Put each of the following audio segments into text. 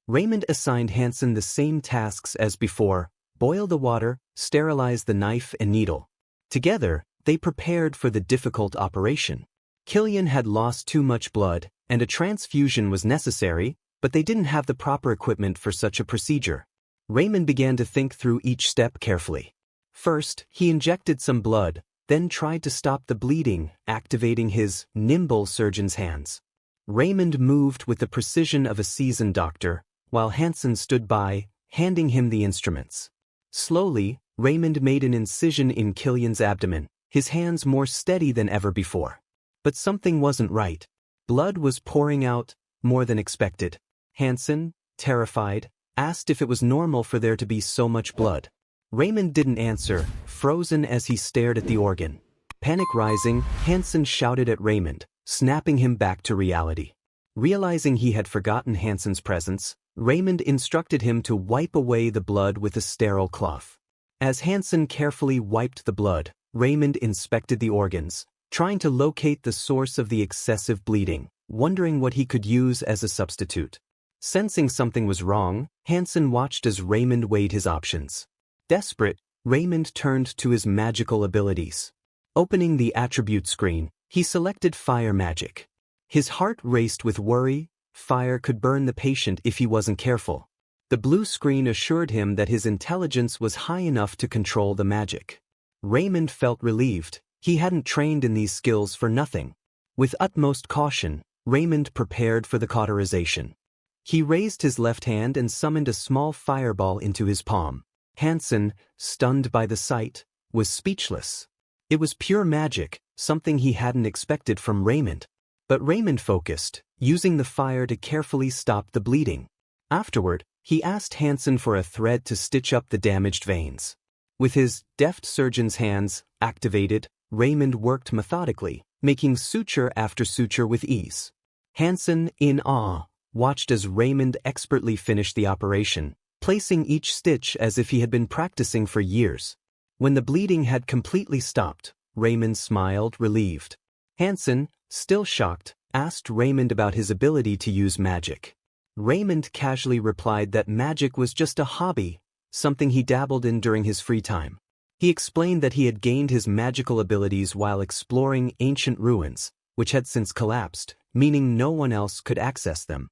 Raymond assigned Hansen the same tasks as before: boil the water, sterilize the knife and needle. Together, they prepared for the difficult operation. Killian had lost too much blood, and a transfusion was necessary, but they didn't have the proper equipment for such a procedure. Raymond began to think through each step carefully. First, he injected some blood, then tried to stop the bleeding, activating his nimble surgeon's hands. Raymond moved with the precision of a seasoned doctor, while Hansen stood by, handing him the instruments. Slowly, Raymond made an incision in Killian's abdomen, his hands more steady than ever before. But something wasn't right. Blood was pouring out, more than expected. Hansen, terrified, asked if it was normal for there to be so much blood. Raymond didn't answer, frozen as he stared at the organ. Panic rising, Hansen shouted at Raymond, snapping him back to reality. Realizing he had forgotten Hansen's presence, Raymond instructed him to wipe away the blood with a sterile cloth. As Hansen carefully wiped the blood, Raymond inspected the organs, trying to locate the source of the excessive bleeding, wondering what he could use as a substitute. Sensing something was wrong, Hansen watched as Raymond weighed his options. Desperate, Raymond turned to his magical abilities. Opening the attribute screen, he selected fire magic. His heart raced with worry. Fire could burn the patient if he wasn't careful. The blue screen assured him that his intelligence was high enough to control the magic. Raymond felt relieved. He hadn't trained in these skills for nothing. With utmost caution, Raymond prepared for the cauterization. He raised his left hand and summoned a small fireball into his palm. Hansen, stunned by the sight, was speechless. It was pure magic, something he hadn't expected from Raymond. But Raymond focused, using the fire to carefully stop the bleeding. Afterward, he asked Hansen for a thread to stitch up the damaged veins. With his deft surgeon's hands activated, Raymond worked methodically, making suture after suture with ease. Hansen, in awe, watched as Raymond expertly finished the operation, placing each stitch as if he had been practicing for years. When the bleeding had completely stopped, Raymond smiled, relieved. Hansen, still shocked, asked Raymond about his ability to use magic. Raymond casually replied that magic was just a hobby, something he dabbled in during his free time. He explained that he had gained his magical abilities while exploring ancient ruins, which had since collapsed, meaning no one else could access them.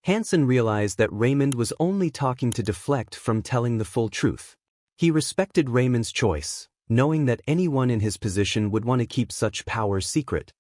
Hansen realized that Raymond was only talking to deflect from telling the full truth. He respected Raymond's choice, knowing that anyone in his position would want to keep such power secret,